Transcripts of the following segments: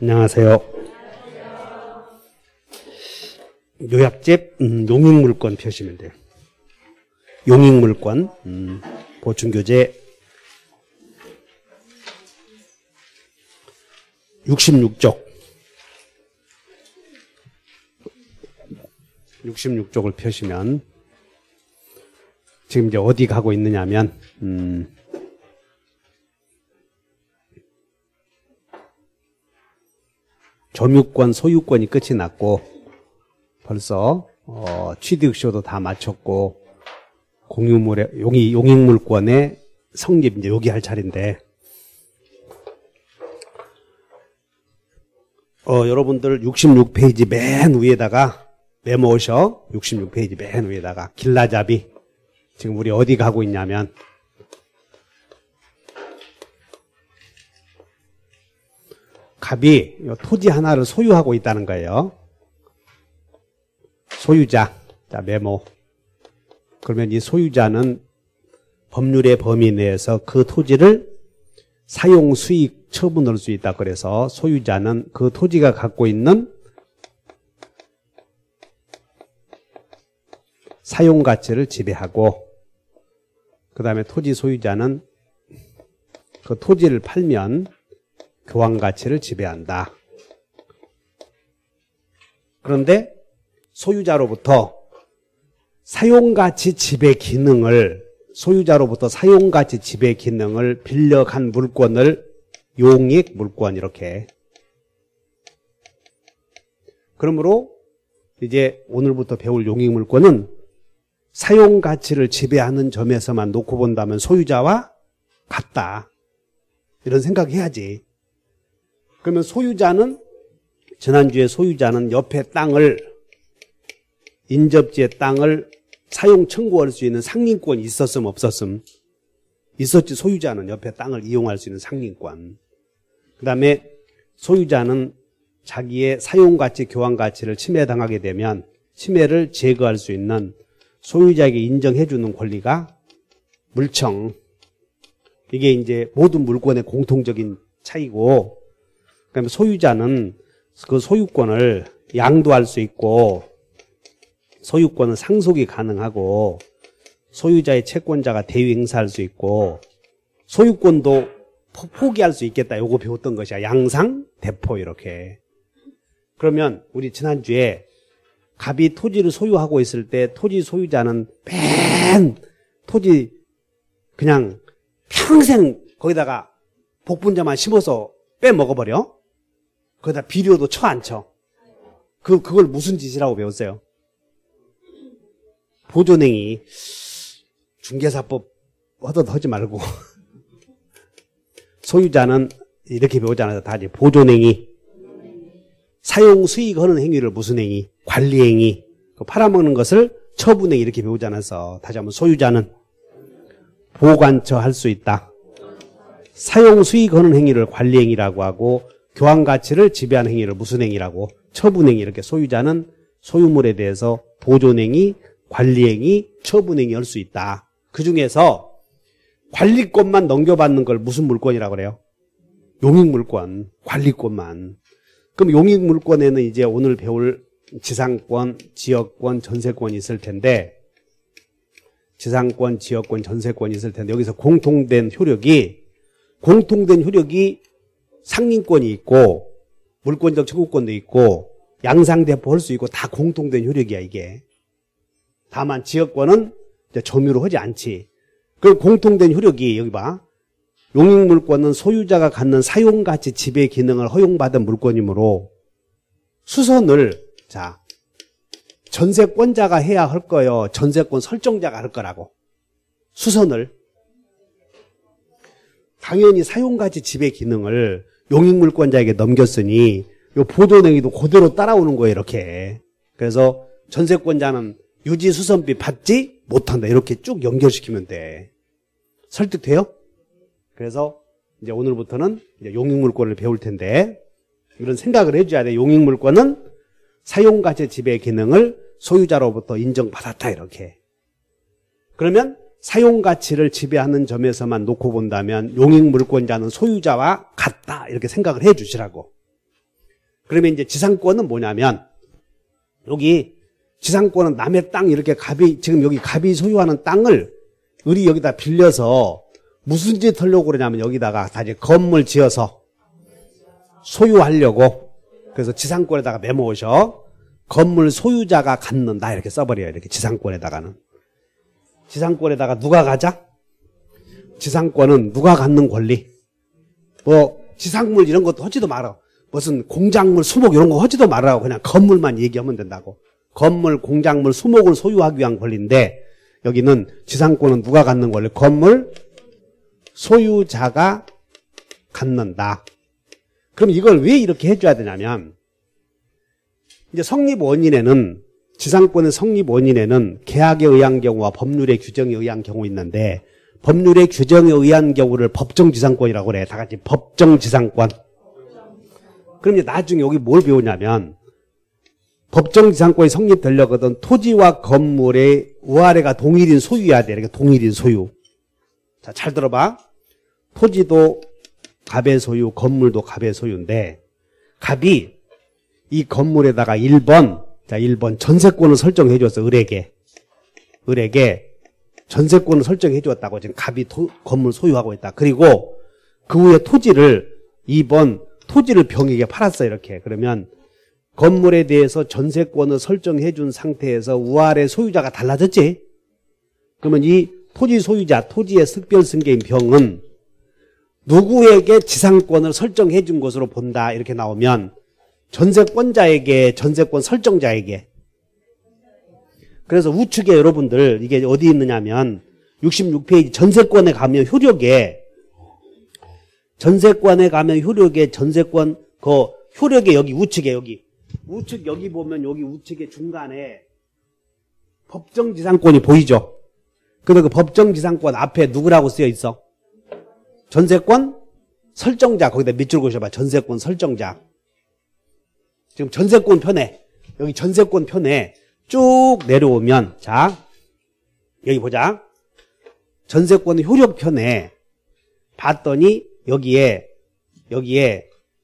안녕하세요. 요약집 용익물권 펴시면 돼요. 용익물권 보충교재 66쪽 66쪽을 펴시면 지금 이제 어디 가고 있느냐면 점유권, 소유권이 끝이 났고 벌써 취득시효도 다 마쳤고 공유물의 용익물권의 성립 이제 여기 할 차례인데 여러분들 66페이지 맨 위에다가 메모오셔. 66페이지 맨 위에다가 길라잡이. 지금 우리 어디 가고 있냐면 갑이 토지 하나를 소유하고 있다는 거예요. 소유자. 자, 메모. 그러면 이 소유자는 법률의 범위 내에서 그 토지를 사용 수익 처분할 수 있다. 그래서 소유자는 그 토지가 갖고 있는 사용 가치를 지배하고 그 다음에 토지 소유자는 그 토지를 팔면 교환 가치를 지배한다. 그런데 소유자로부터 사용가치 지배 기능을 빌려간 물권을 용익 물권 이렇게. 그러므로 이제 오늘부터 배울 용익 물권은 사용 가치를 지배하는 점에서만 놓고 본다면 소유자와 같다. 이런 생각해야지. 그러면 소유자는 지난주에 소유자는 옆에 땅을 인접지의 땅을 사용 청구할 수 있는 상린권이 있었음 없었음? 있었지. 소유자는 옆에 땅을 이용할 수 있는 상린권. 그 다음에 소유자는 자기의 사용가치, 교환가치를 침해당하게 되면 침해를 제거할 수 있는 소유자에게 인정해주는 권리가 물청. 이게 이제 모든 물권의 공통적인 차이고, 그다음에 소유자는 그 소유권을 양도할 수 있고, 소유권은 상속이 가능하고, 소유자의 채권자가 대위 행사할 수 있고, 소유권도 포기할 수 있겠다. 요거 배웠던 것이야. 양상, 대포 이렇게. 그러면 우리 지난주에 갑이 토지를 소유하고 있을 때 토지 소유자는 맨 토지 그냥 평생 거기다가 복분자만 심어서 빼먹어버려. 거기다 비료도 쳐 안 쳐. 그걸 무슨 짓이라고 배웠어요? 보존행위. 중개사법 하지 말고 소유자는 이렇게 배우잖아요. 다 이제 보존행위. 사용 수익하는 행위를 무슨 행위? 관리행위. 팔아먹는 것을 처분행위 이렇게 배우지 않아서 다시 한번 소유자는 보관처 할 수 있다. 사용 수익하는 행위를 관리행위라고 하고 교환가치를 지배하는 행위를 무슨 행위라고? 처분행위. 이렇게 소유자는 소유물에 대해서 보존행위, 관리행위, 처분행위 할 수 있다. 그중에서 관리권만 넘겨받는 걸 무슨 물권이라고 그래요? 용익물권, 관리권만. 그럼 용익물권에는 이제 오늘 배울 지상권, 지역권, 전세권이 있을 텐데 지상권, 지역권, 전세권이 있을 텐데 여기서 공통된 효력이 상린권이 있고 물권적 청구권도 있고 양상대포 할 수 있고 다 공통된 효력이야 이게. 다만 지역권은 이제 점유로 하지 않지. 그 공통된 효력이 여기 봐. 용익물권은 소유자가 갖는 사용가치 지배 기능을 허용받은 물권이므로 수선을 전세권자가 해야 할 거요. 전세권 설정자가 할 거라고. 수선을. 당연히 사용가치 지배 기능을 용익물권자에게 넘겼으니 요 보존행위도 그대로 따라오는 거예요. 이렇게. 그래서 전세권자는 유지수선비 받지 못한다. 이렇게 쭉 연결시키면 돼. 설득돼요? 그래서 이제 오늘부터는 이제 용익물권을 배울 텐데 이런 생각을 해줘야 돼. 용익물권은 사용가치 지배 기능을 소유자로부터 인정받았다. 이렇게. 그러면 사용가치를 지배하는 점에서만 놓고 본다면 용익물권자는 소유자와 같다. 이렇게 생각을 해 주시라고. 그러면 이제 지상권은 뭐냐면 여기 지상권은 남의 땅 이렇게 지금 여기 갑이 소유하는 땅을 을이 여기다 빌려서 무슨 짓 하려고 그러냐면 여기다가 다 이제 건물 지어서 소유하려고. 그래서 지상권에다가 메모오셔. 건물 소유자가 갖는다 이렇게 써버려요. 이렇게 지상권에다가는. 지상권에다가 누가 가자? 지상권은 누가 갖는 권리? 뭐 지상물 이런 것도 하지도 말아. 무슨 공작물, 수목 이런 거 하지도 말라고 그냥 건물만 얘기하면 된다고. 건물, 공작물, 수목을 소유하기 위한 권리인데 여기는 지상권은 누가 갖는 권리? 건물 소유자가 갖는다. 그럼 이걸 왜 이렇게 해줘야 되냐면 이제 성립 원인에는 지상권의 성립 원인에는 계약에 의한 경우와 법률의 규정에 의한 경우 있는데 법률의 규정에 의한 경우를 법정지상권이라고 그래. 다 같이 법정지상권. 그럼 이제 나중에 여기 뭘 배우냐면 법정지상권이 성립되려거든 토지와 건물의 우아래가 동일인 소유여야 돼. 이렇게 동일인 소유. 자, 잘 들어봐. 토지도 갑의 소유, 건물도 갑의 소유인데 갑이 이 건물에다가 1번, 자 1번 전세권을 설정해 줬어. 을에게 전세권을 설정해 줬다고. 지금 갑이 건물 소유하고 있다. 그리고 그 후에 토지를 2번 토지를 병에게 팔았어. 이렇게. 그러면 건물에 대해서 전세권을 설정해 준 상태에서 우아래 소유자가 달라졌지. 그러면 이 토지 소유자, 토지의 특별승계인 병은 누구에게 지상권을 설정해 준 것으로 본다. 이렇게 나오면 전세권자에게, 전세권 설정자에게. 그래서 우측에 여러분들 이게 어디 있느냐면 66페이지 전세권에 가면 효력에 전세권 효력에 여기 우측에 우측 여기 보면 여기 우측에 중간에 법정지상권이 보이죠? 근데 그 법정지상권 앞에 누구라고 쓰여 있어? 전세권 설정자. 거기다 밑줄 그으셔봐. 전세권 설정자. 지금 전세권 편에 여기 전세권 편에 쭉 내려오면 자 여기 보자. 전세권 효력 편에 봤더니 여기에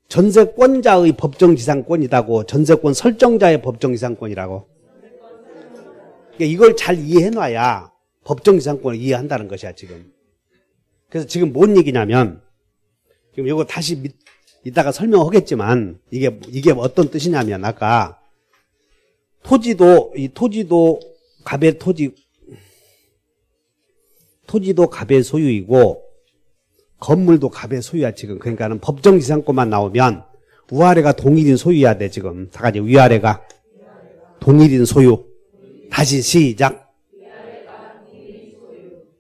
전세권자의 법정지상권이라고 전세권 설정자의 법정지상권이라고. 그러니까 이걸 잘 이해해놔야 법정지상권을 이해한다는 것이야 지금. 그래서 지금 뭔 얘기냐면 지금 이거 다시 이따가 설명하겠지만 이게 어떤 뜻이냐면 아까 토지도 갑의 토지도 갑의 소유이고 건물도 갑의 소유야 지금. 그러니까는 법정지상권만 나오면 우아래가 동일인 소유야 돼 지금. 다 같이 위아래가 동일인 소유. 다시 시작.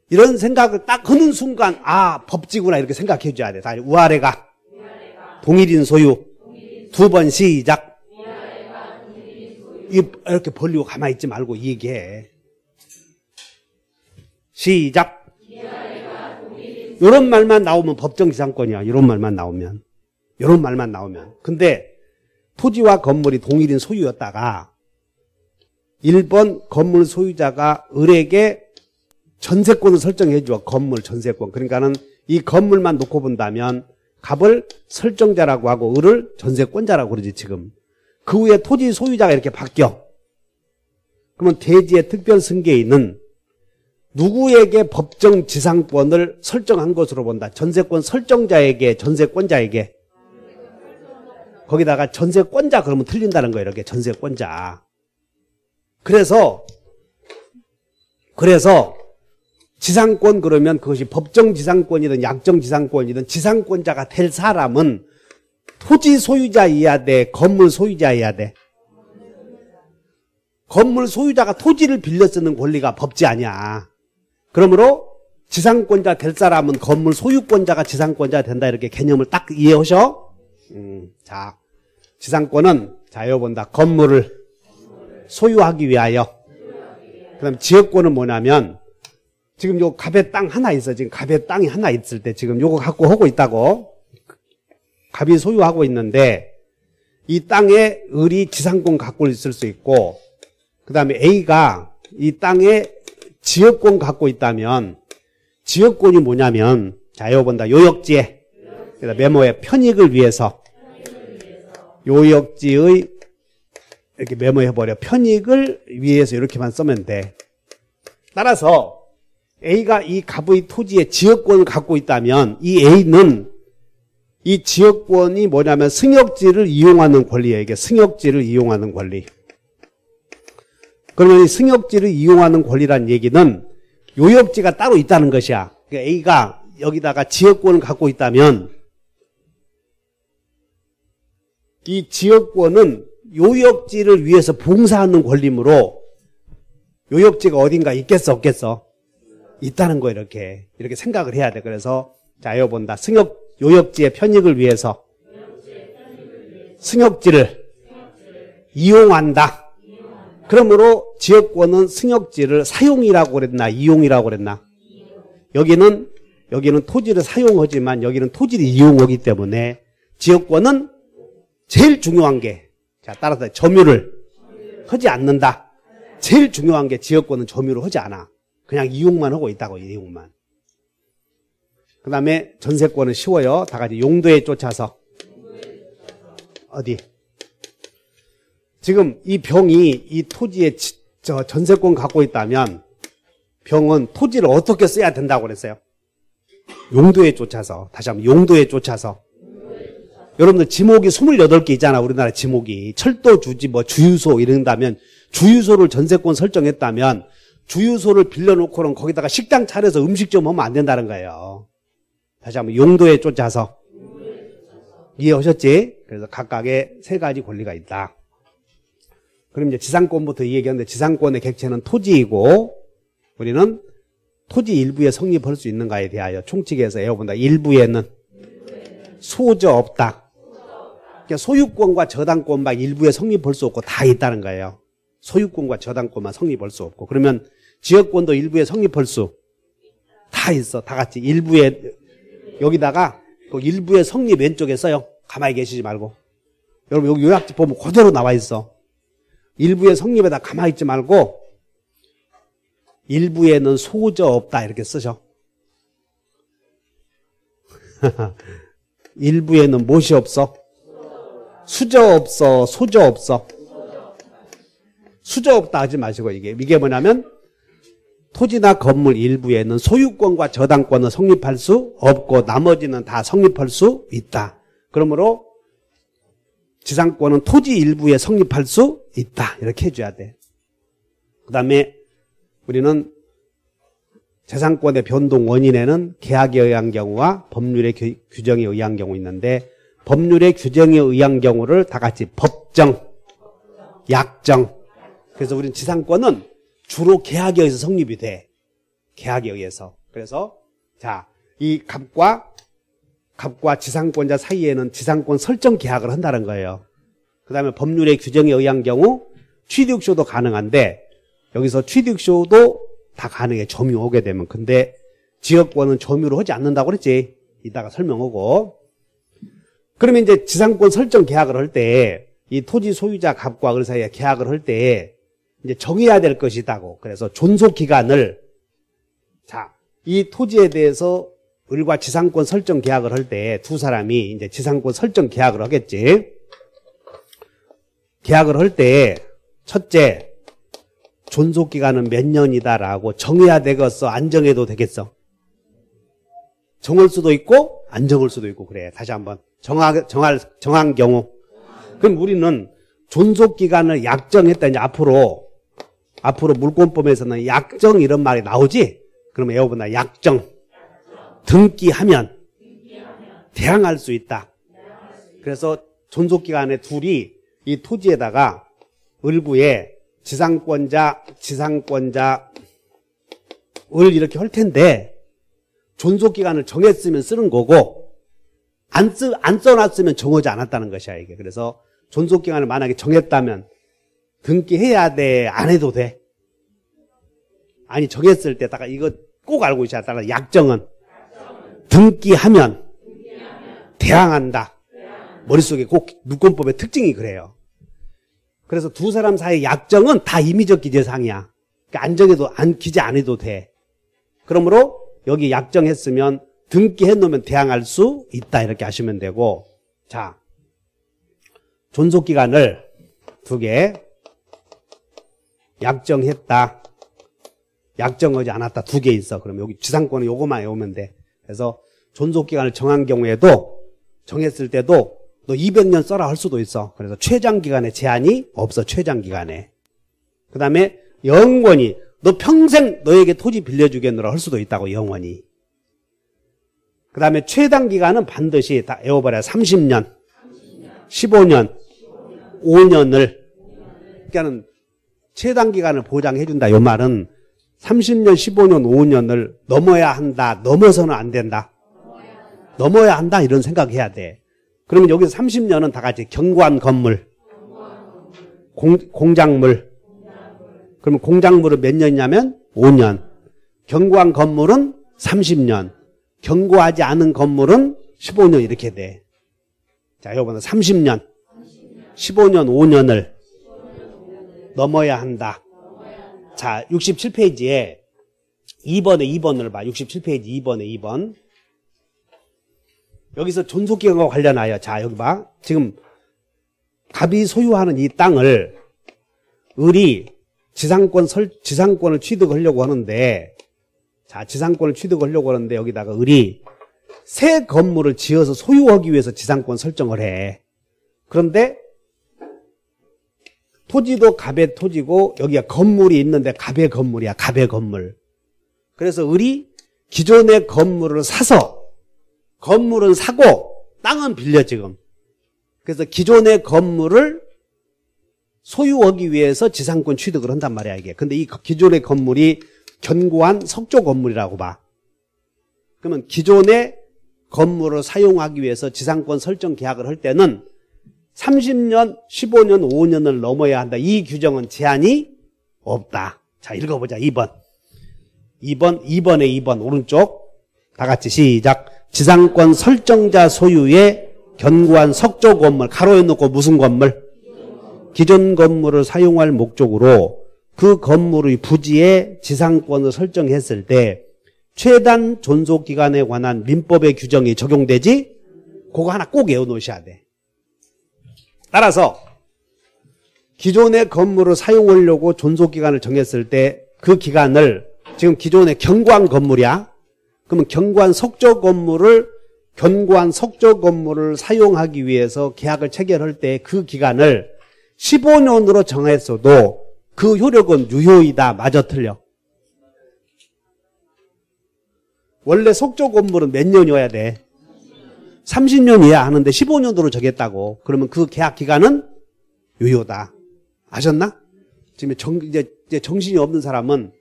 이런 생각을 딱 하는 순간 아 법지구나 이렇게 생각해 줘야 돼. 다 우아래가 동일인 소유. 두 번 시작. 이렇게 벌리고 가만히 있지 말고 얘기해. 시작. 이런 말만 나오면 법정지상권이야. 이런 말만 나오면. 근데 토지와 건물이 동일인 소유였다가 1번 건물 소유자가 을에게 전세권을 설정해 줘. 건물 전세권. 그러니까는 이 건물만 놓고 본다면 갑을 설정자라고 하고 을을 전세권자라고 그러지 지금. 그 후에 토지 소유자가 이렇게 바뀌어. 그러면 대지의 특별승계인은 누구에게 법정지상권을 설정한 것으로 본다. 전세권 설정자에게, 전세권자에게. 거기다가 전세권자 그러면 틀린다는 거예요. 이렇게 전세권자. 그래서 지상권 그러면 그것이 법정지상권이든 약정지상권이든 지상권자가 될 사람은 토지 소유자여야 돼, 건물 소유자여야 돼. 건물 소유자가 토지를 빌려 쓰는 권리가 법지 아니야. 그러므로 지상권자 될 사람은 건물 소유권자가 지상권자 된다. 이렇게 개념을 딱 이해하셔. 자, 지상권은 자 여기 본다. 건물을 소유하기 위하여. 그다음 지역권은 뭐냐면 지금 요 갑의 땅 하나 있어. 지금 갑의 땅이 하나 있을 때 지금 요거 갖고 하고 있다고. 갑이 소유하고 있는데 이 땅에 을이 지상권 갖고 있을 수 있고 그 다음에 A가 이 땅에 지역권 갖고 있다면 지역권이 뭐냐면 자 여기 본다. 요역지에 메모에 편익을 위해서 요역지의 이렇게 메모해버려. 편익을 위해서 이렇게만 쓰면 돼. 따라서 A가 이 갑의 토지의 지역권을 갖고 있다면 이 A는 이 지역권이 뭐냐면 승역지를 이용하는 권리예요. 이게 승역지를 이용하는 권리. 그러면 이 승역지를 이용하는 권리란 얘기는 요역지가 따로 있다는 것이야. 그러니까 A가 여기다가 지역권을 갖고 있다면 이 지역권은 요역지를 위해서 봉사하는 권리이므로 요역지가 어딘가 있겠어 없겠어? 있다는 거 이렇게 생각을 해야 돼. 그래서 자 이거 본다. 요역지의 편익을 위해서 승역지를 이용한다. 그러므로 지역권은 승역지를 사용이라고 그랬나 이용이라고 그랬나? 여기는 토지를 사용하지만 여기는 토지를 이용하기 때문에 지역권은 제일 중요한 게 자 따라서 점유를 하지 않는다. 제일 중요한 게 지역권은 점유를 하지 않아. 그냥 이용만 하고 있다고 이용만. 그 다음에 전세권은 쉬워요. 다 같이 용도에 쫓아서 어디? 지금 이 병이 이 토지에 전세권 갖고 있다면 병은 토지를 어떻게 써야 된다고 그랬어요? 용도에 쫓아서. 다시 한번 용도에 쫓아서. 여러분들 지목이 28개 있잖아. 우리나라 지목이. 철도 주지 뭐 주유소 이런다면 주유소를 전세권 설정했다면 주유소를 빌려놓고는 거기다가 식당 차려서 음식점 하면 안 된다는 거예요. 다시 한번 용도에 쫓아서. 이해하셨지? 그래서 각각의 세 가지 권리가 있다. 그럼 이제 지상권부터 이 얘기하는데 지상권의 객체는 토지이고 우리는 토지 일부에 성립할 수 있는가에 대하여 총칙에서 외워본다. 일부에는 소저 없다. 그러니까 소유권과 저당권만 일부에 성립할 수 없고 다 있다는 거예요. 소유권과 저당권만 성립할 수 없고 그러면 지역권도 일부에 성립할 수 다 있어. 다 같이 일부에 여기다가 그 일부의 성립 왼쪽에 써요. 가만히 계시지 말고. 여러분 여기 요약지 보면 그대로 나와 있어. 일부의 성립에다 가만히 있지 말고 일부에는 소저 없다 이렇게 쓰셔. 일부에는 무엇이 없어? 수저 없어, 소저 없어. 수저 없다 하지 마시고 이게 뭐냐면 토지나 건물 일부에는 소유권과 저당권은 성립할 수 없고 나머지는 다 성립할 수 있다. 그러므로 지상권은 토지 일부에 성립할 수 있다. 이렇게 해줘야 돼. 그 다음에 우리는 재산권의 변동 원인에는 계약에 의한 경우와 법률의 규정에 의한 경우 있는데 법률의 규정에 의한 경우를 다 같이 법정, 약정. 그래서 우리는 지상권은 주로 계약에 의해서 성립이 돼. 계약에 의해서. 그래서 자, 이 갑과 지상권자 사이에는 지상권 설정 계약을 한다는 거예요. 그 다음에 법률의 규정에 의한 경우 취득쇼도 가능한데 여기서 취득쇼도 다 가능해. 점유하게 되면. 근데 지역권은 점유를 하지 않는다고 그랬지. 이따가 설명하고. 그러면 이제 지상권 설정 계약을 할 때 이 토지 소유자 갑과 을 사이에 계약을 할 때 이제 정해야 될 것이 있다고. 그래서 존속 기간을 자, 이 토지에 대해서 을과 지상권 설정 계약을 할 때 두 사람이 이제 지상권 설정 계약을 하겠지. 계약을 할 때 첫째 존속 기간은 몇 년이다라고 정해야 되겠어? 안 정해도 되겠어? 정할 수도 있고 안 정할 수도 있고 그래. 다시 한번 정한 경우. 그럼 우리는 존속 기간을 약정했다. 이제 앞으로 물권법에서는 약정 이런 말이 나오지? 그러면 외워본다. 약정. 등기하면 대항할 수 있다. 그래서 존속 기간에 둘이 이 토지에다가 을부에 지상권자 을 이렇게 할 텐데 존속 기간을 정했으면 쓰는 거고 안 써놨으면 정하지 않았다는 것이야 이게. 그래서 존속 기간을 만약에 정했다면 등기해야 돼? 안 해도 돼? 아니 정했을 때다가 이거 꼭 알고 있어야 따라 약정은 등기하면 대항한다. 머릿속에 꼭 물권법의 특징이 그래요. 그래서 두 사람 사이 약정은 다 임의적 기재사항이야. 그러니까 안 정해도 기재 안 해도 돼. 그러므로 여기 약정했으면 등기해 놓으면 대항할 수 있다 이렇게 하시면 되고 자 존속기간을 2개 약정했다. 약정하지 않았다. 2개 있어. 그럼 여기 지상권은 요거만 외우면 돼. 그래서 존속기간을 정한 경우에도 정했을 때도 너 200년 써라 할 수도 있어. 그래서 최장기간에 제한이 없어. 최장기간에. 그 다음에 영원히 너 평생 너에게 토지 빌려주겠노라 할 수도 있다고. 영원히. 그 다음에 최단기간은 반드시 다 외워버려. 30년 15년 5년을 그러니까는 최단기간을 보장해준다. 이 말은 30년 15년 5년을 넘어야 한다. 넘어서는 안 된다. 넘어야 한다. 이런 생각해야 돼. 그러면 여기서 30년은 다 같이 경관 건물, 공작물. 그러면 공작물은 몇 년이냐면 5년. 경관 건물은 30년. 경고하지 않은 건물은 15년 이렇게 돼. 자, 이거보다 30년, 15년, 5년을 넘어야 한다. 자, 67페이지에 2번을 봐. 67페이지 2번. 여기서 존속기간과 관련하여, 자, 여기 봐. 지금 갑이 소유하는 이 땅을 을이 지상권을 취득하려고 하는데, 자, 지상권을 취득하려고 하는데 여기다가 을이 새 건물을 지어서 소유하기 위해서 지상권 설정을 해. 그런데 토지도 갑의 토지고 여기가 건물이 있는데 갑의 건물이야. 갑의 건물. 그래서 을이 기존의 건물을 사서 건물은 사고 땅은 빌려 지금. 그래서 기존의 건물을 소유하기 위해서 지상권 취득을 한단 말이야 이게. 근데 이 기존의 건물이 견고한 석조 건물이라고 봐. 그러면 기존의 건물을 사용하기 위해서 지상권 설정 계약을 할 때는 30년, 15년, 5년을 넘어야 한다. 이 규정은 제한이 없다. 자, 읽어보자. 2번 오른쪽 다 같이 시작. 지상권 설정자 소유의 견고한 석조 건물, 가로에 놓고 무슨 건물? 기존 건물을 사용할 목적으로 그 건물의 부지에 지상권을 설정했을 때 최단 존속기간에 관한 민법의 규정이 적용되지? 그거 하나 꼭 외워놓으셔야 돼. 따라서 기존의 건물을 사용하려고 존속기간을 정했을 때 그 기간을 지금 기존의 견고한 건물이야. 그러면 견고한 석조 건물을 사용하기 위해서 계약을 체결할 때 그 기간을 15년으로 정했어도 그 효력은 유효이다. 맞아 틀려? 원래 석조 건물은 몇 년이어야 돼? 30년이어야 하는데 15년으로 정했다고. 그러면 그 계약 기간은 유효다. 아셨나? 지금 이제 정신이 없는 사람은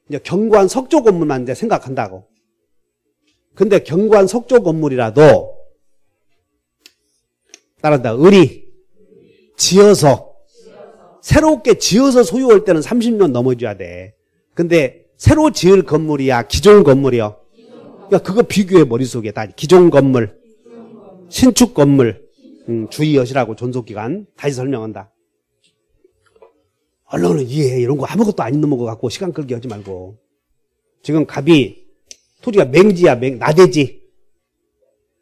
이제 견고한 석조 건물만 이제 생각한다고. 근데 견고한 석조 건물이라도 따라한다. 을이 새롭게 지어서 소유할 때는 30년 넘어줘야 돼. 근데 새로 지을 건물이야? 기존 건물이야? 그러니까 그거 비교해 머릿속에 다. 기존 건물, 신축 건물, 주의하시라고 존속기간 다시 설명한다. 언론은 이해해. 이런 거 아무것도 안 있는 거 갖고 시간 끌기 하지 말고. 지금 갑이 토지가 맹지야, 나대지.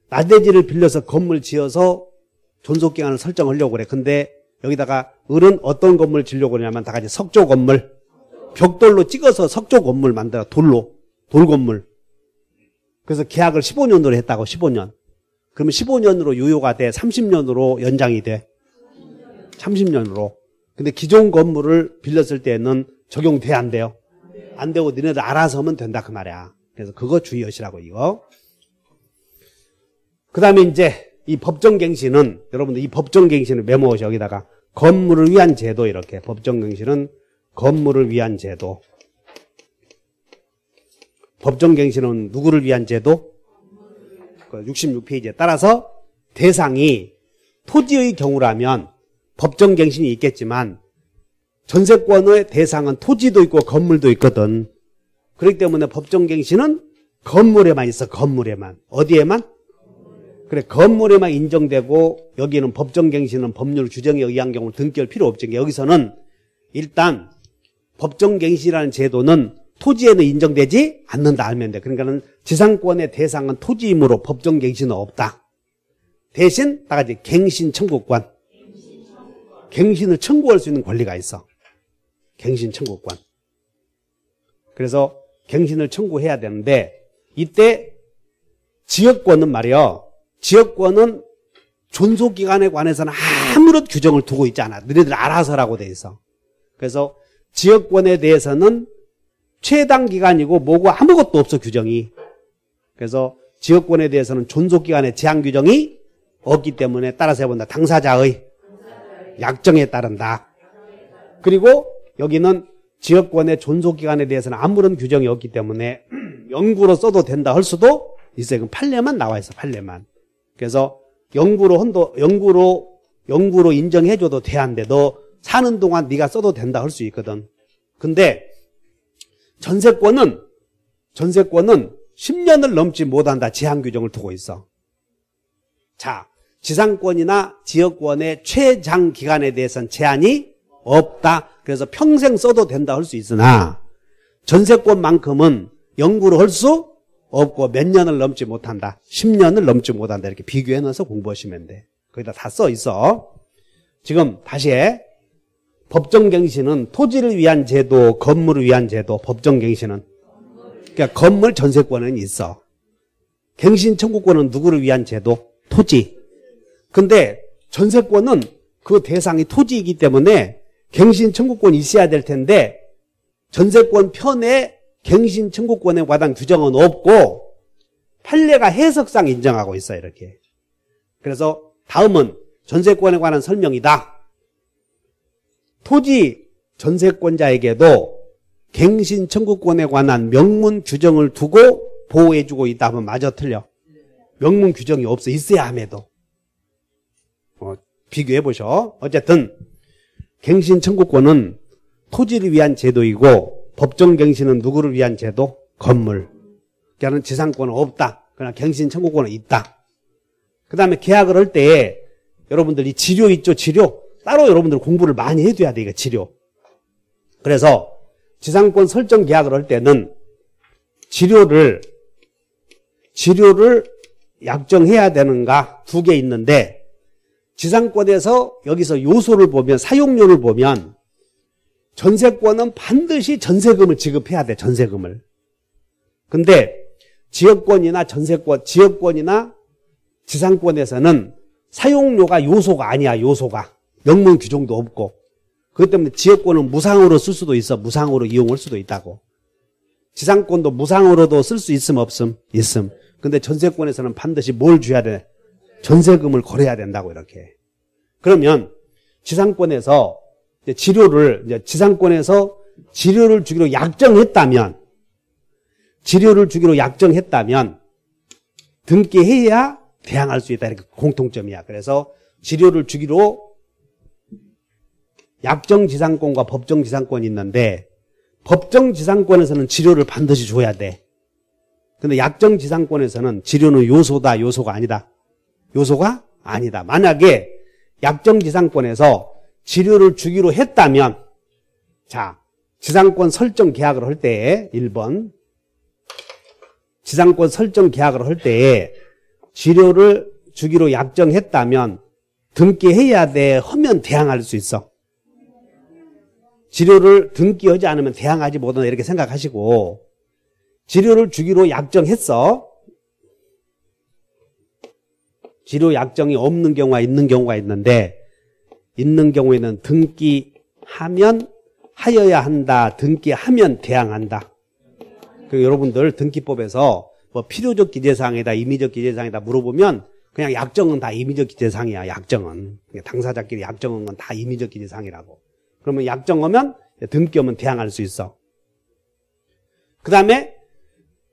나대지를 빌려서 건물 지어서 존속기간을 설정하려고 그래. 근데 여기다가 을은 어떤 건물 지으려고 그러냐면 다 같이 석조 건물, 벽돌로 찍어서 석조 건물 만들어. 돌 건물. 그래서 계약을 15년으로 했다고. 15년. 그러면 15년으로 유효가 돼? 30년으로 연장이 돼? 30년으로. 근데 기존 건물을 빌렸을 때는 적용돼 안 돼요? 안 되고 너네들 알아서 하면 된다 그 말이야. 그래서 그거 주의하시라고 이거. 그 다음에 이제 이 법정갱신은 여러분들 이 법정갱신을 메모하셔. 여기다가 건물을 위한 제도 이렇게. 법정갱신은 건물을 위한 제도. 법정갱신은 누구를 위한 제도? 66페이지에 따라서 대상이 토지의 경우라면 법정갱신이 있겠지만 전세권의 대상은 토지도 있고 건물도 있거든. 그렇기 때문에 법정갱신은 건물에만 있어. 건물에만. 어디에만? 그래, 건물에만 인정되고 여기는 법정갱신은 법률 규정에 의한 경우 등기할 필요 없지. 여기서는 일단 법정갱신이라는 제도는 토지에는 인정되지 않는다 알면 돼. 그러니까는 지상권의 대상은 토지이므로 법정갱신은 없다. 대신 다 같이 갱신 청구권. 갱신을 청구할 수 있는 권리가 있어. 갱신 청구권. 그래서 갱신을 청구해야 되는데 이때 지역권은 말이요. 지역권은 존속기간에 관해서는 아무런 규정을 두고 있지 않아. 너희들 알아서라고 돼 있어. 그래서 지역권에 대해서는 최당 기간이고 뭐고 아무것도 없어 규정이. 그래서 지역권에 대해서는 존속기간의 제한 규정이 없기 때문에 따라서 해본다. 당사자의 약정에 따른다. 그리고 여기는 지역권의 존속기간에 대해서는 아무런 규정이 없기 때문에 영구로 써도 된다 할 수도 있어요. 그럼 판례만 나와 있어. 판례만. 그래서 영구로 인정해줘도 돼한데 너 사는 동안 네가 써도 된다 할 수 있거든. 근데 전세권은 10년을 넘지 못한다. 제한 규정을 두고 있어. 자, 지상권이나 지역권의 최장 기간에 대해서는 제한이 없다. 그래서 평생 써도 된다 할 수 있으나 전세권만큼은 영구로 할 수 없고 몇 년을 넘지 못한다. 10년을 넘지 못한다. 이렇게 비교해 넣어서 공부하시면 돼. 거기다 다 써 있어. 지금 다시 해. 법정갱신은 토지를 위한 제도, 건물을 위한 제도. 법정갱신은 그러니까 건물 전세권은 있어. 갱신 청구권은 누구를 위한 제도? 토지. 근데 전세권은 그 대상이 토지이기 때문에 갱신 청구권이 있어야 될 텐데 전세권 편에 갱신 청구권에 관한 규정은 없고 판례가 해석상 인정하고 있어요. 이렇게. 그래서 다음은 전세권에 관한 설명이다. 토지 전세권자에게도 갱신 청구권에 관한 명문 규정을 두고 보호해주고 있다 하면 맞아 틀려? 명문 규정이 없어. 있어야 함에도. 비교해보셔. 어쨌든 갱신 청구권은 토지를 위한 제도이고 법정갱신은 누구를 위한 제도? 건물. 그러니까 지상권은 없다. 그러나 갱신 청구권은 있다. 그 다음에 계약을 할 때 여러분들 이 지료 있죠? 지료. 따로 여러분들 공부를 많이 해둬야 돼. 이거 지료. 그래서 지상권 설정 계약을 할 때는 지료를 약정해야 되는가 두 개 있는데 지상권에서 여기서 요소를 보면 사용료를 보면 전세권은 반드시 전세금을 지급해야 돼. 전세금을. 근데 지역권이나 지역권이나 지상권에서는 사용료가 요소가 아니야. 요소가. 명문 규정도 없고. 그렇기 때문에 지역권은 무상으로 쓸 수도 있어. 무상으로 이용할 수도 있다고. 지상권도 무상으로도 쓸 수 있음 없음? 있음. 근데 전세권에서는 반드시 뭘 줘야 돼? 전세금을 걸어야 된다고 이렇게. 그러면 지상권에서 지상권에서 지료를 주기로 약정했다면 등기해야 대항할 수 있다. 이렇게 공통점이야. 그래서 지료를 주기로 약정지상권과 법정지상권이 있는데 법정지상권에서는 지료를 반드시 줘야 돼. 근데 약정지상권에서는 지료는 요소다, 요소가 아니다. 요소가 아니다. 만약에 약정지상권에서 지료를 주기로 했다면 자, 지상권 설정 계약을 할 때에 1번 지상권 설정 계약을 할 때에 지료를 주기로 약정했다면 등기해야 돼. 하면 대항할 수 있어. 지료를 등기하지 않으면 대항하지 못한다 이렇게 생각하시고 지료를 주기로 약정했어. 지료 약정이 없는 경우가 있는 경우가 있는데 있는 경우에는 등기하면 하여야 한다. 등기하면 대항한다. 그리고 여러분들 등기법에서 뭐 필요적 기재사항이다 임의적 기재사항이다 물어보면 그냥 약정은 다 임의적 기재사항이야. 약정은. 당사자끼리 약정한 건 다 임의적 기재사항이라고. 그러면 약정하면 등기하면 대항할 수 있어. 그 다음에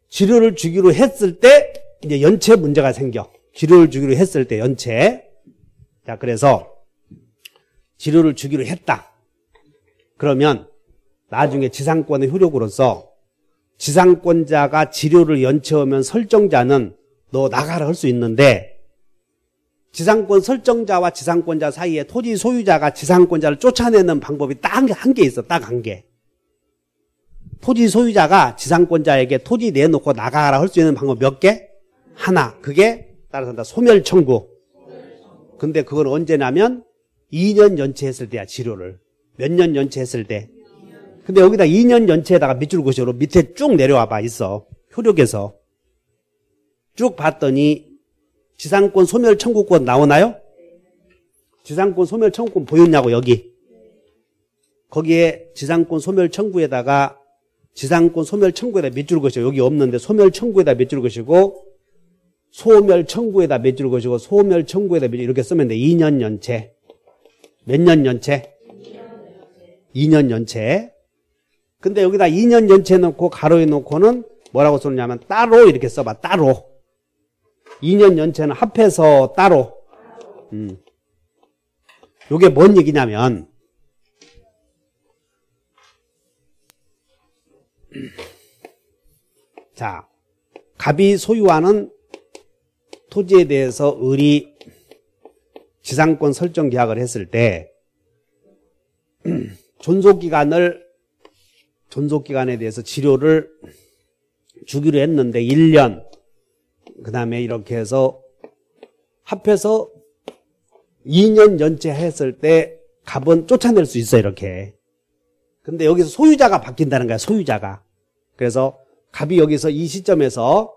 지료를 주기로 했을 때 이제 연체 문제가 생겨. 지료를 주기로 했을 때 연체. 자, 그래서 지료를 주기로 했다. 그러면 나중에 지상권의 효력으로서 지상권자가 지료를 연체하면 설정자는 너 나가라 할 수 있는데 지상권 설정자와 지상권자 사이에 토지 소유자가 지상권자를 쫓아내는 방법이 딱 한 개 있어. 딱 한 개. 토지 소유자가 지상권자에게 토지 내놓고 나가라 할 수 있는 방법 몇 개? 하나. 그게 따라서 소멸 청구. 근데 그건 언제냐면 2년 연체했을 때야, 지료를. 몇 년 연체했을 때. 근데 여기다 2년 연체에다가 밑줄 그으시고 밑에 쭉 내려와 봐, 있어. 효력에서. 쭉 봤더니 지상권 소멸 청구권 나오나요? 지상권 소멸 청구권 보였냐고, 여기. 거기에 지상권 소멸 청구에다가 지상권 소멸 청구에다 밑줄 그으시고, 여기 없는데 소멸 청구에다 밑줄 그으시고, 소멸 청구에다 밑줄 그으시고, 소멸 청구에다 밑줄 이렇게 쓰면 돼. 2년 연체. 몇 년 연체? 2년 연체. 근데 여기다 2년 연체 넣고 가로에 놓고는 뭐라고 쓰느냐면 따로 이렇게 써봐. 따로. 2년 연체는 합해서 따로. 요게 뭔 얘기냐면 자, 갑이 소유하는 토지에 대해서 을이 지상권 설정 계약을 했을 때 존속기간에 대해서 지료를 주기로 했는데 1년 그 다음에 이렇게 해서 합해서 2년 연체했을 때 갑은 쫓아낼 수 있어 이렇게. 근데 여기서 소유자가 바뀐다는 거야. 소유자가. 그래서 갑이 여기서 이 시점에서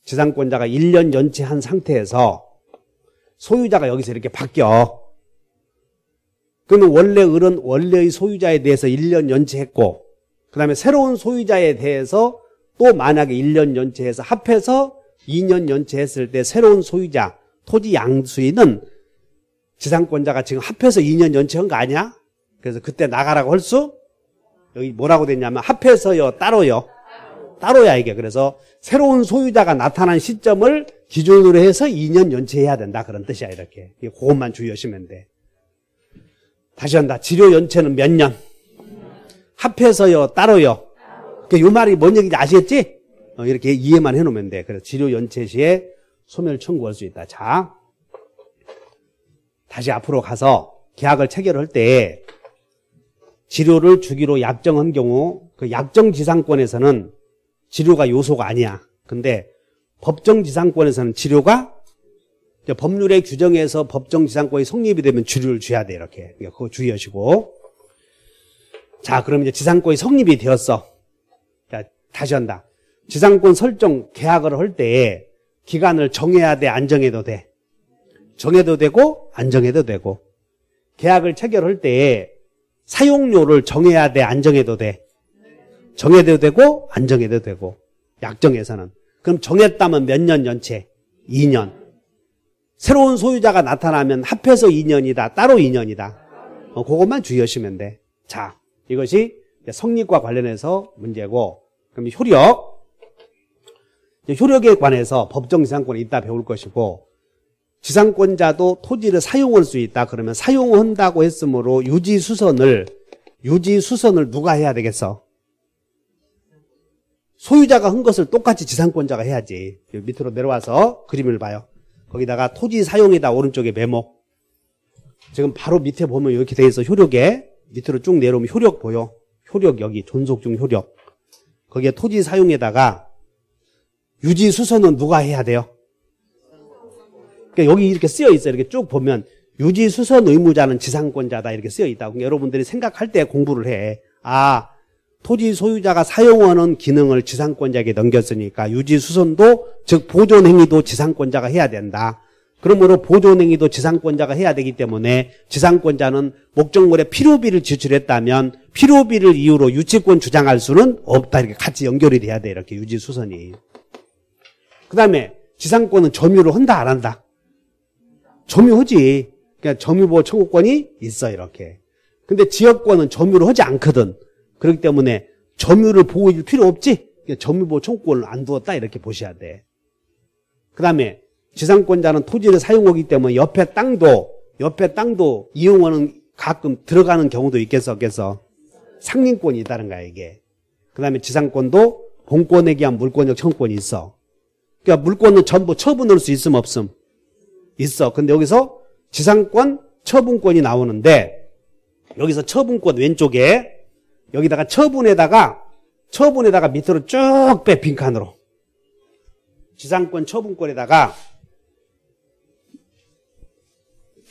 지상권자가 1년 연체한 상태에서 소유자가 여기서 이렇게 바뀌어. 그러면 원래 을은 원래의 소유자에 대해서 1년 연체했고 그 다음에 새로운 소유자에 대해서 또 만약에 1년 연체해서 합해서 2년 연체했을 때 새로운 소유자 토지 양수인은 지상권자가 지금 합해서 2년 연체한 거 아니야? 그래서 그때 나가라고 할 수? 여기 뭐라고 됐냐면 합해서요 따로요. 따로야 이게. 그래서 새로운 소유자가 나타난 시점을 기준으로 해서 2년 연체해야 된다 그런 뜻이야 이렇게. 그것만 주의하시면 돼. 다시 한다. 지료 연체는 몇 년? 합해서요 따로요. 이 말이 뭔 얘기인지 아시겠지? 이렇게 이해만 해놓으면 돼. 그래서 지료 연체 시에 소멸 청구할 수 있다. 자, 다시 앞으로 가서 계약을 체결할 때 지료를 주기로 약정한 경우 그 약정 지상권에서는 지료가 요소가 아니야. 근데 법정 지상권에서는 지료가 법률의 규정에서 법정 지상권이 성립이 되면 지료를 줘야 돼 이렇게. 그거 주의하시고. 자, 그럼 이제 지상권이 성립이 되었어. 자, 다시 한다. 지상권 설정 계약을 할 때 기간을 정해야 돼, 안 정해도 돼? 정해도 되고 안 정해도 되고. 계약을 체결할 때 사용료를 정해야 돼, 안 정해도 돼? 정해도 되고 안 정해도 되고. 약정에서는. 그럼 정했다면 몇 년 연체? 2년. 새로운 소유자가 나타나면 합해서 2년이다, 따로 2년이다. 그것만 주의하시면 돼. 자, 이것이 성립과 관련해서 문제고, 그럼 효력. 효력에 관해서 법정 지상권이 있다 배울 것이고, 지상권자도 토지를 사용할 수 있다 그러면 사용한다고 했으므로 유지수선을 누가 해야 되겠어? 소유자가 한 것을 똑같이 지상권자가 해야지. 밑으로 내려와서 그림을 봐요. 거기다가 토지 사용이다 오른쪽에 메모. 지금 바로 밑에 보면 이렇게 돼 있어. 효력에 밑으로 쭉 내려오면 효력 보여. 효력 여기 존속 중 효력. 거기에 토지 사용에다가 유지 수선은 누가 해야 돼요? 그러니까 여기 이렇게 쓰여 있어. 이렇게 쭉 보면 유지 수선 의무자는 지상권자다 이렇게 쓰여 있다. 그러니까 여러분들이 생각할 때 공부를 해. 아, 토지 소유자가 사용하는 기능을 지상권자에게 넘겼으니까 유지 수선도 즉 보존 행위도 지상권자가 해야 된다. 그러므로 보존 행위도 지상권자가 해야 되기 때문에 지상권자는 목적물에 필요비를 지출했다면 필요비를 이유로 유치권 주장할 수는 없다. 이렇게 같이 연결이 돼야 돼. 이렇게 유지 수선이. 그다음에 지상권은 점유를 한다 안 한다? 점유하지. 그러니까 점유보호 청구권이 있어 이렇게. 근데 지역권은 점유를 하지 않거든. 그렇기 때문에 점유를 보호해줄 필요 없지. 그러니까 점유보호 청구권을 안 두었다 이렇게 보셔야 돼. 그다음에 지상권자는 토지를 사용하기 때문에 옆에 땅도 이용하는 가끔 들어가는 경우도 있겠어 없겠어? 상린권이 있다는 거야 이게. 그다음에 지상권도 본권에 기한 물권적 청구권이 있어. 그러니까 물권은 전부 처분할 수 있음 없음? 있어. 근데 여기서 지상권 처분권이 나오는데 여기서 처분권 왼쪽에 여기다가 처분에다가 밑으로 쭉 빼 빈칸으로. 지상권 처분권에다가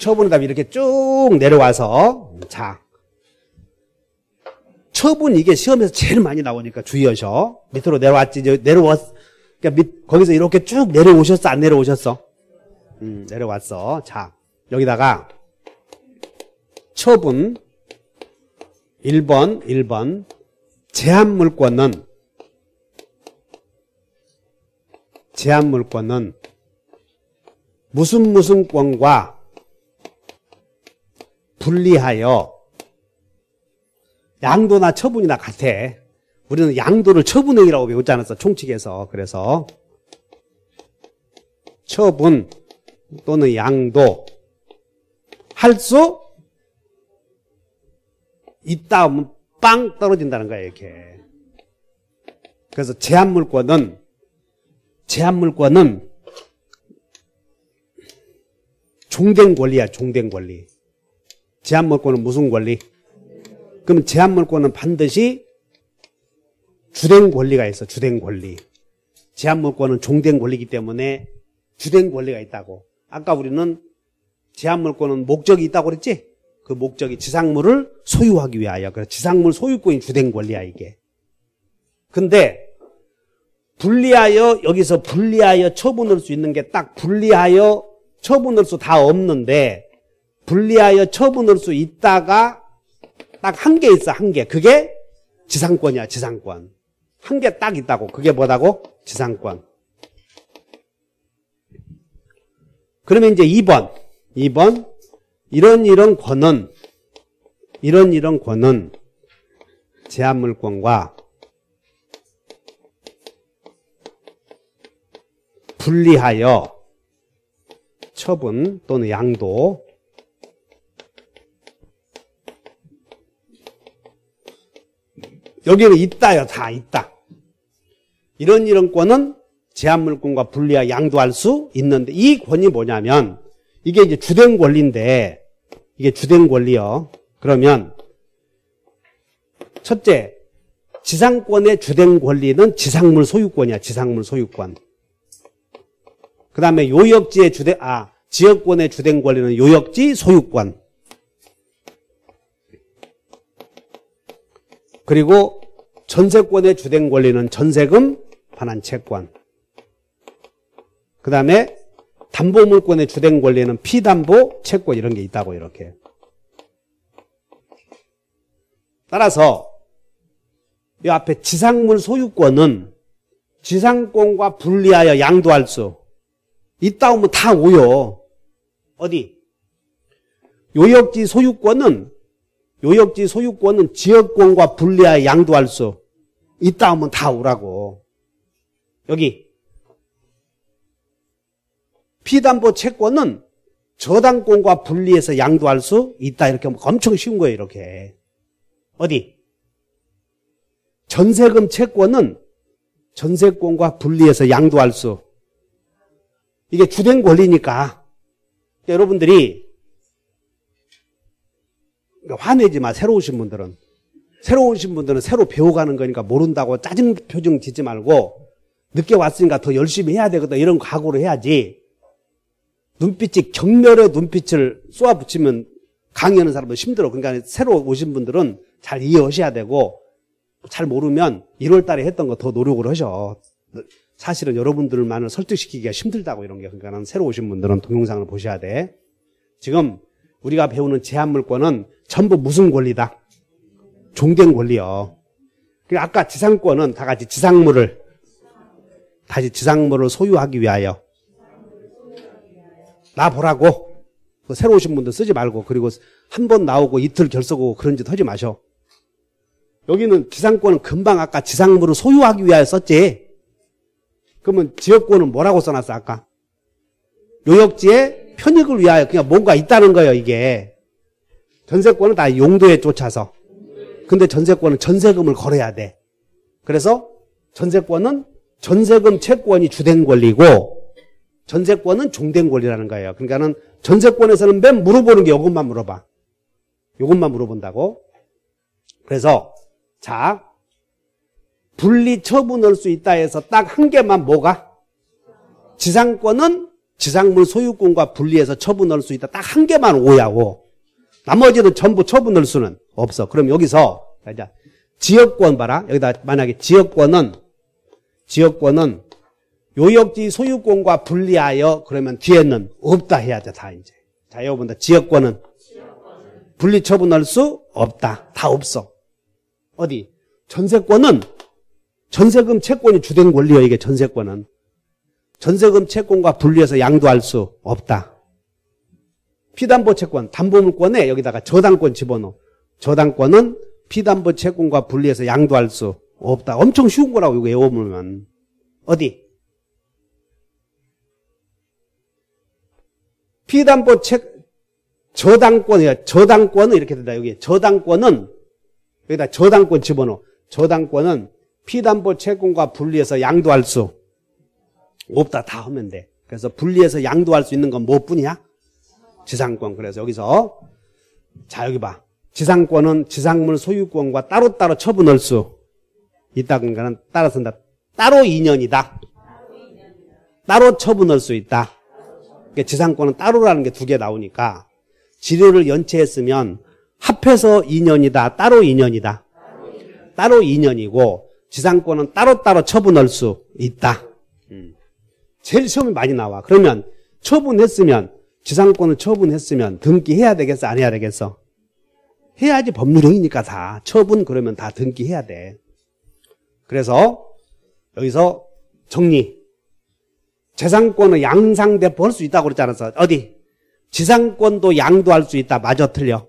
처분의 답이 이렇게 쭉 내려와서, 자. 처분 이게 시험에서 제일 많이 나오니까 주의하셔. 밑으로 내려왔지, 그러니까 거기서 이렇게 쭉 내려오셨어, 안 내려오셨어? 내려왔어. 자, 여기다가 처분 1번 제한물권은 무슨 권과 분리하여 양도나 처분이나 같아. 우리는 양도를 처분행위라고 배웠지 않았어? 총칙에서. 그래서 처분 또는 양도 할 수 있다 하면 빵 떨어진다는 거야, 이렇게. 그래서 제한물권은 종된 권리야, 종된 권리. 제한물권은 무슨 권리? 그러면 제한물권은 반드시 주된 권리가 있어, 주된 권리. 제한물권은 종된 권리이기 때문에 주된 권리가 있다고. 아까 우리는 제한물권은 목적이 있다고 그랬지? 그 목적이 지상물을 소유하기 위하여. 그래서 지상물 소유권이 주된 권리야, 이게. 근데 여기서 분리하여 처분할 수 있는 게 딱 분리하여 처분할 수 다 없는데, 분리하여 처분할 수 있다가 딱 한 개 있어, 한 개. 그게 지상권이야, 지상권. 한 개 딱 있다고. 그게 뭐다고? 지상권. 그러면 이제 2번. 이런 권은 제한물권과 분리하여 처분 또는 양도 여기는 있다요. 다 있다. 이런 권은 제한물권과 분리하여 양도할 수 있는데, 이 권이 뭐냐면 이게 이제 주된 권리인데, 이게 주된 권리요. 그러면 첫째, 지상권의 주된 권리는 지상물 소유권이야. 지상물 소유권. 그 다음에 지역권의 주된 권리는 요역지 소유권. 그리고 전세권의 주된 권리는 전세금 반환 채권. 그 다음에 담보물권의 주된 권리는 피담보 채권, 이런 게 있다고, 이렇게. 따라서 이 앞에 지상물 소유권은 지상권과 분리하여 양도할 수 있다 하면 다 오요. 어디? 요역지 소유권은 지역권과 분리하여 양도할 수 있다 하면 다 오라고. 여기 피담보 채권은 저당권과 분리해서 양도할 수 있다. 이렇게 하면 엄청 쉬운 거예요, 이렇게. 어디? 전세금 채권은 전세권과 분리해서 양도할 수. 이게 주된 권리니까. 여러분들이 화내지 마, 새로 오신 분들은. 새로 배워가는 거니까 모른다고 짜증 표정 짓지 말고, 늦게 왔으니까 더 열심히 해야 되거든, 이런 각오를 해야지. 경멸의 눈빛을 쏘아붙이면 강의하는 사람은 힘들어. 그러니까 새로 오신 분들은 잘 이해하셔야 되고, 잘 모르면 1월 달에 했던 거 더 노력을 하셔. 사실은 여러분들만을 설득시키기가 힘들다고, 이런 게. 그러니까 새로 오신 분들은 동영상을 보셔야 돼. 지금 우리가 배우는 제한물권은 전부 무슨 권리다? 종된 권리요. 그러니까 아까 지상권은 다 같이 지상물을 소유하기 위하여. 나 보라고. 새로 오신 분들 쓰지 말고, 그리고 한 번 나오고 이틀 결석하고 그런 짓 하지 마셔. 여기는 지상권은 금방 아까 지상물을 소유하기 위하여 썼지. 그러면 지역권은 뭐라고 써놨어, 아까? 요역지의 편익을 위하여. 그냥 뭔가 있다는 거예요, 이게. 전세권은 다 용도에 쫓아서. 근데 전세권은 전세금을 걸어야 돼. 그래서 전세권은 전세금 채권이 주된 권리고, 전세권은 종된 권리라는 거예요. 그러니까는 전세권에서는 맨 물어보는 게 이것만 물어봐. 이것만 물어본다고. 그래서 자, 분리 처분할 수 있다 해서 딱 한 개만 뭐가? 지상권은 지상물 소유권과 분리해서 처분할 수 있다. 딱 한 개만 오야고 나머지는 전부 처분할 수는 없어. 그럼 여기서 자, 지역권 봐라. 여기다 만약에 지역권은 요역지 소유권과 분리하여 그러면 뒤에는 없다 해야 돼. 다 이제. 자, 여러분들 지역권은 분리 처분할 수 없다. 다 없어. 어디? 전세권은 전세금 채권이 주된 권리여. 이게 전세권은. 전세금 채권과 분리해서 양도할 수 없다. 피담보 채권, 담보물권에 여기다가 저당권 집어넣어. 저당권은 피담보 채권과 분리해서 양도할 수 없다. 엄청 쉬운 거라고 이거 외워보면. 어디? 피담보 저당권이야. 저당권은 이렇게 된다. 여기 저당권은 여기다 저당권 집어넣어. 저당권은 피담보 채권과 분리해서 양도할 수 없다. 다 하면 돼. 그래서 분리해서 양도할 수 있는 건 뭐뿐이야? 지상권. 그래서 여기서 자 여기 봐. 지상권은 지상물 소유권과 따로따로 처분할 수 있다. 그러니까 따라서 따로 인연이다. 따로 처분할 수 있다. 그러니까 지상권은 따로라는 게 두 개 나오니까 지료를 연체했으면 합해서 인연이다. 따로 인연이다. 따로 인연이고 지상권은 따로따로 처분할 수 있다. 제일 시험이 많이 나와. 그러면 처분했으면 지상권을 처분했으면 등기해야 되겠어? 안 해야 되겠어? 해야지. 법률행위니까 다. 처분 그러면 다 등기해야 돼. 그래서 여기서 정리. 재산권은 양상대포할 수 있다고 그랬지 않았어? 어디? 지상권도 양도할 수 있다. 맞아 틀려?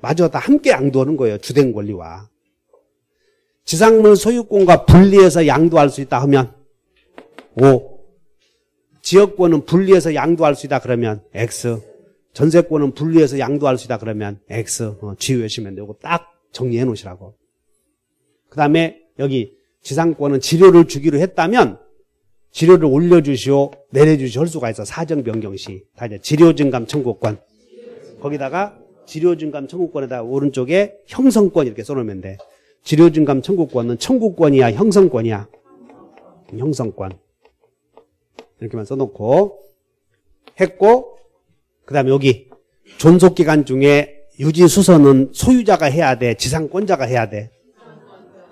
맞아. 다 함께 양도하는 거예요. 주된 권리와. 지상물 소유권과 분리해서 양도할 수 있다 하면 O. 지역권은 분리해서 양도할 수 있다 그러면 X. 전세권은 분리해서 양도할 수 있다 그러면 X. 지우시면 되고 딱 정리해 놓으시라고. 그 다음에 여기 지상권은 지료를 주기로 했다면 지료를 올려주시오, 내려주시오 할 수가 있어. 사정 변경 시. 다 이제 지료증감 청구권. 거기다가 지료증감 청구권에다 오른쪽에 형성권 이렇게 써놓으면 돼. 지료증감 청구권은 청구권이야, 형성권이야? 형성권. 이렇게만 써놓고 했고, 그 다음에 여기 존속기간 중에 유지수선은 소유자가 해야 돼? 지상권자가 해야 돼?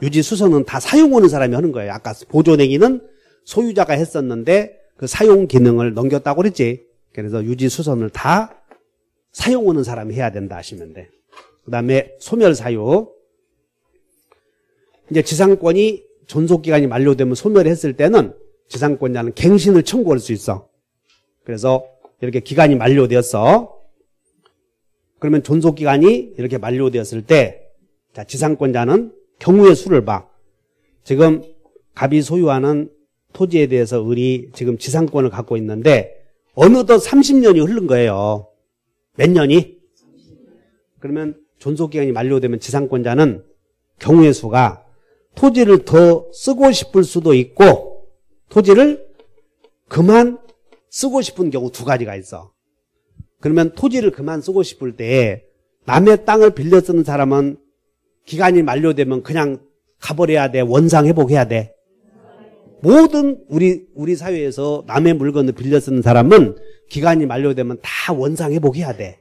유지수선은 다 사용하는 사람이 하는 거예요. 아까 보존행위는 소유자가 했었는데 그 사용 기능을 넘겼다고 그랬지. 그래서 유지수선을 다 사용하는 사람이 해야 된다 하시면 돼. 그 다음에 소멸사유. 이제 지상권이 존속기간이 만료되면 소멸했을 때는 지상권자는 갱신을 청구할 수 있어. 그래서 이렇게 기간이 만료되었어. 그러면 존속기간이 이렇게 만료되었을 때, 자, 지상권자는 경우의 수를 봐. 지금 갑이 소유하는 토지에 대해서 을이 지금 지상권을 갖고 있는데 어느덧 30년이 흐른 거예요. 몇 년이? 그러면 존속기간이 만료되면 지상권자는 경우의 수가 토지를 더 쓰고 싶을 수도 있고 토지를 그만 쓰고 싶은 경우 두 가지가 있어. 그러면 토지를 그만 쓰고 싶을 때 남의 땅을 빌려 쓰는 사람은 기간이 만료되면 그냥 가버려야 돼? 원상 회복해야 돼? 모든 우리 사회에서 남의 물건을 빌려 쓰는 사람은 기간이 만료되면 다 원상 회복해야 돼.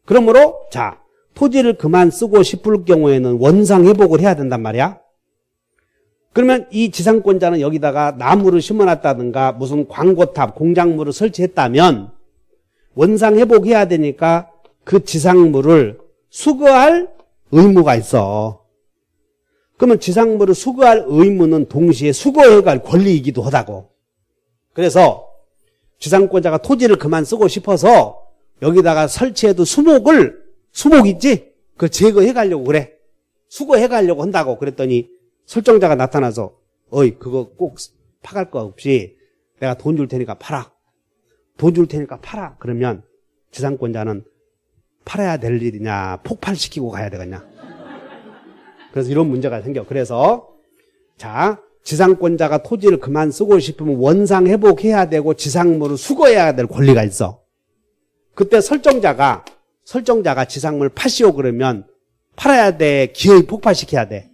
그러므로 자, 토지를 그만 쓰고 싶을 경우에는 원상 회복을 해야 된단 말이야. 그러면 이 지상권자는 여기다가 나무를 심어놨다든가 무슨 광고탑, 공작물을 설치했다면 원상 회복해야 되니까 그 지상물을 수거할 의무가 있어. 그러면 지상물을 수거할 의무는 동시에 수거해갈 권리이기도 하다고. 그래서 지상권자가 토지를 그만 쓰고 싶어서 여기다가 설치해도 수목 있지? 그걸 제거해가려고 그래. 수거해가려고 한다고. 그랬더니 설정자가 나타나서 어이 그거 꼭 파갈 거 없이 내가 돈 줄 테니까 팔아. 돈 줄 테니까 팔아. 그러면 지상권자는 팔아야 될 일이냐 폭발시키고 가야 되겠냐. 그래서 이런 문제가 생겨. 그래서 자, 지상권자가 토지를 그만 쓰고 싶으면 원상 회복해야 되고 지상물을 수거해야 될 권리가 있어. 그때 설정자가 지상물 파시오 그러면 팔아야 돼? 기어이 폭발시켜야 돼?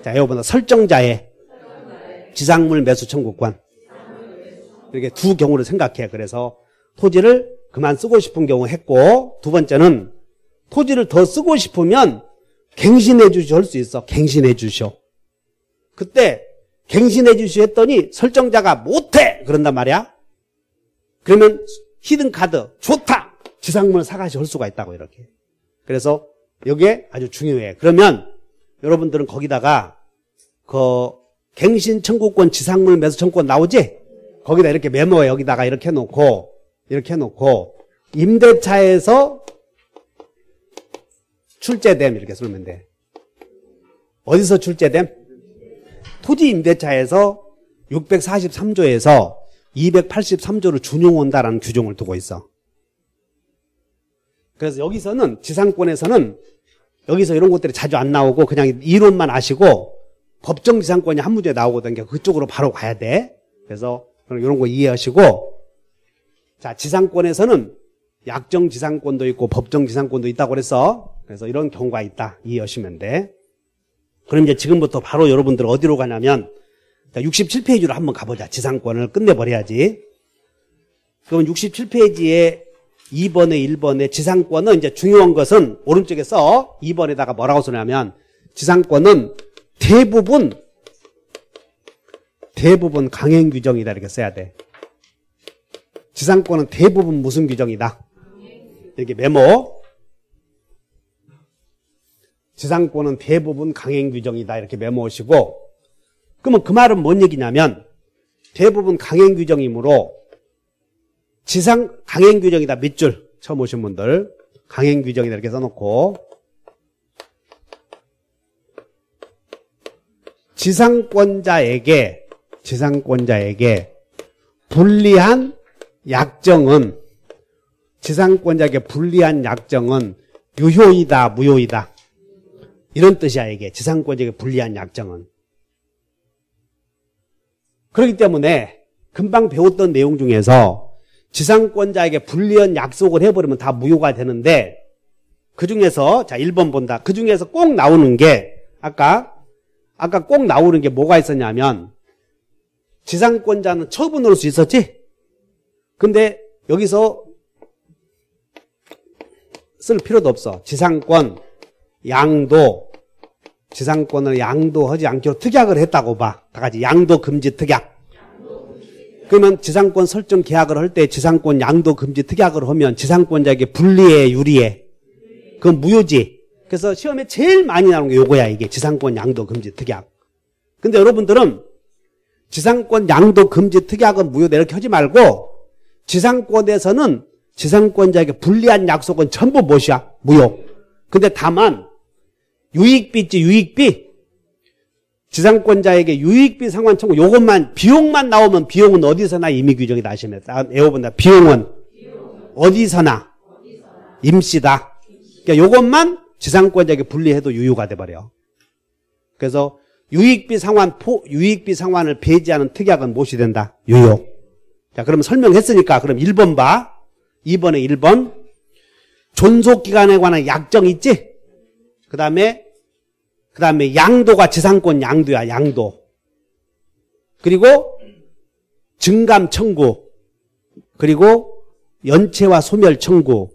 자, 여러분 설정자의 지상물 매수 청구권. 이렇게 두 경우를 생각해. 그래서 토지를 그만 쓰고 싶은 경우 했고, 두 번째는 토지를 더 쓰고 싶으면 갱신해 주시오 할 수 있어. 갱신해 주시오. 그때 갱신해 주시오 했더니 설정자가 못해! 그런단 말이야. 그러면 히든카드 좋다! 지상권을 사가시 할 수가 있다고 이렇게. 그래서 이게 아주 중요해. 그러면 여러분들은 거기다가 그 갱신 청구권 지상물 매수 청구권 나오지? 거기다 이렇게 메모해. 여기다가 이렇게 해놓고 임대차에서 출제됨 이렇게 쓰면 돼. 어디서 출제됨? 토지 임대차에서 643조에서 283조를 준용한다라는 규정을 두고 있어. 그래서 여기서는 지상권에서는 여기서 이런 것들이 자주 안 나오고 그냥 이론만 아시고 법정 지상권이 한 문제에 나오거든. 그쪽으로 바로 가야 돼. 그래서 이런 거 이해하시고, 자, 지상권에서는 약정 지상권도 있고 법정 지상권도 있다고 그랬어. 그래서 이런 경우가 있다. 이해하시면 돼. 그럼 이제 지금부터 바로 여러분들 어디로 가냐면, 자, 67페이지로 한번 가보자. 지상권을 끝내버려야지. 그럼 67페이지에 2번에 1번에 지상권은 이제 중요한 것은 오른쪽에 써. 2번에다가 뭐라고 쓰냐면, 지상권은 대부분 강행 규정이다 이렇게 써야 돼. 지상권은 대부분 무슨 규정이다? 이렇게 메모. 지상권은 대부분 강행 규정이다 이렇게 메모하시고, 그러면 그 말은 뭔 얘기냐면 대부분 강행 규정이므로 강행 규정이다 밑줄 처음 오신 분들 강행 규정이다 이렇게 써놓고, 지상권자에게 불리한 약정은 유효이다 무효이다 이런 뜻이야. 이게 지상권자에게 불리한 약정은. 그렇기 때문에 금방 배웠던 내용 중에서 지상권자에게 불리한 약속을 해버리면 다 무효가 되는데, 그 중에서 자 1번 본다. 그 중에서 꼭 나오는 게 아까 꼭 나오는 게 뭐가 있었냐면, 지상권자는 처분으로 수 있었지? 근데 여기서 쓸 필요도 없어. 지상권을 양도하지 않기로 특약을 했다고 봐. 다 같이 양도 금지 특약. 그러면 지상권 설정 계약을 할 때 지상권 양도 금지 특약을 하면 지상권자에게 불리해 유리해? 그건 무효지. 그래서 시험에 제일 많이 나오는 게 요거야. 이게 지상권 양도 금지 특약. 근데 여러분들은 지상권 양도 금지 특약은 무효다 이렇게 하지 말고, 지상권에서는 지상권자에게 불리한 약속은 전부 무엇이야? 무효. 근데 다만 유익비 있지, 유익비. 지상권자에게 유익비 상환 청구 요것만 비용만 나오면 비용은 어디서나 임의 규정이다 하시면 애워본다. 비용은 어디서나 임시다. 그러니까 요것만 지상권자에게 불리해도 유효가 돼버려. 그래서 유익비 상환을 배제하는 특약은 무엇이 된다? 유효. 자, 그럼 설명했으니까 그럼 1번 봐. 2번에 1번. 존속기간에 관한 약정 있지? 그 다음에 양도가 지상권 양도야, 양도. 그리고 증감 청구. 그리고 연체와 소멸 청구.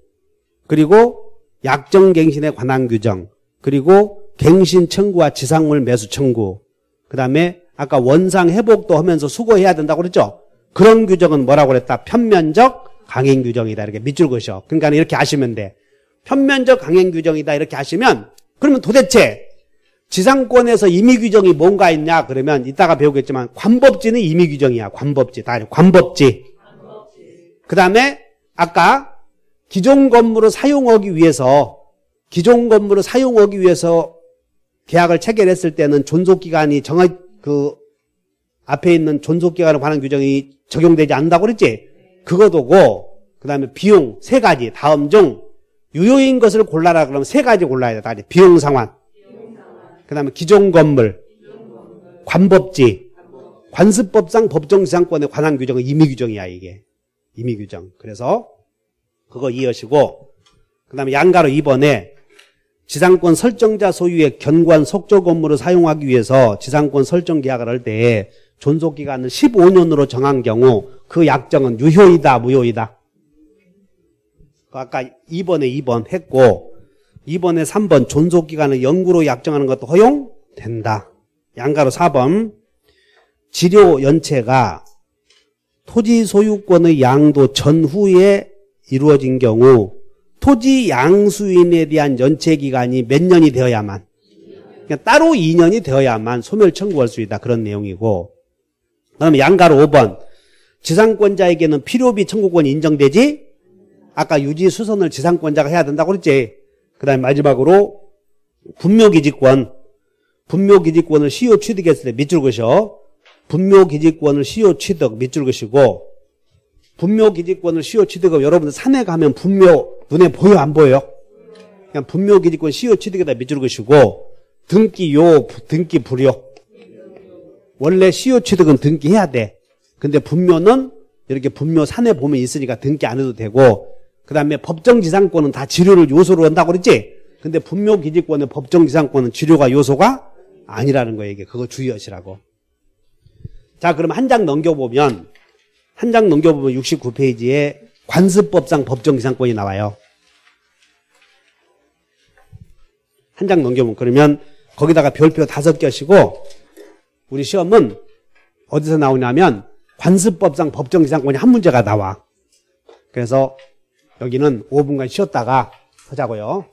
그리고 약정갱신에 관한 규정. 그리고 갱신 청구와 지상물 매수 청구. 그 다음에 아까 원상 회복도 하면서 수거해야 된다고 그랬죠? 그런 규정은 뭐라고 그랬다? 편면적 강행 규정이다. 이렇게 밑줄 그으셔. 그러니까 이렇게 아시면 돼. 편면적 강행 규정이다. 이렇게 아시면, 그러면 도대체 지상권에서 임의 규정이 뭔가 있냐? 그러면 이따가 배우겠지만 관법지는 임의 규정이야. 관법지. 관법지. 그 다음에 아까 기존 건물을 사용하기 위해서 계약을 체결했을 때는 존속기간이 앞에 있는 존속기간에 관한 규정이 적용되지 않는다고 그랬지? 그거도고, 그 다음에 비용 세 가지. 다음 중 유효인 것을 골라라 그러면 세 가지 골라야 돼. 비용 상환. 그 다음에 기존 건물. 관법지. 관습법상 법정지상권에 관한 규정은 임의 규정이야, 이게. 임의 규정. 그래서 그거 이해하시고, 그 다음에 양가로 2번에 지상권 설정자 소유의 견관 속조 건물을 사용하기 위해서 지상권 설정 계약을 할 때 존속기간을 15년으로 정한 경우 그 약정은 유효이다, 무효이다? 아까 2번 했고 2번에 3번 존속기간을 영구로 약정하는 것도 허용된다. 양가로 4번 지료 연체가 토지 소유권의 양도 전후에 이루어진 경우 토지 양수인에 대한 연체기간이 몇 년이 되어야만 그냥 따로 2년이 되어야만 소멸 청구할 수 있다. 그런 내용이고 그다음에 양가로 5번 지상권자에게는 필요비 청구권이 인정되지 아까 유지 수선을 지상권자가 해야 된다고 그랬지. 그 다음에 마지막으로 분묘기지권을 시효 취득했을 때 밑줄 그으셔. 분묘기지권을 시효 취득 밑줄 그으시고 분묘기지권을 시효 취득하고 여러분들 산에 가면 분묘 눈에 보여 안 보여요? 그냥 분묘기지권 시효 취득에다 밑줄 그으시고 등기요 등기 불요. 원래 시효 취득은 등기해야 돼. 근데 분묘는 이렇게 분묘 산에 보면 있으니까 등기 안 해도 되고 그 다음에 법정지상권은 다 지료를 요소로 한다고 그랬지? 근데 분묘기지권의 법정지상권은 지료가 요소가 아니라는 거예요. 이게 그거 주의하시라고. 자, 그럼 한 장 넘겨보면 69페이지에 관습법상 법정지상권이 나와요. 한 장 넘겨보면 그러면 거기다가 별표 5개 하시고 우리 시험은 어디서 나오냐면 관습법상 법정지상권이 한 문제가 나와. 그래서 여기는 5분간 쉬었다가 하자고요.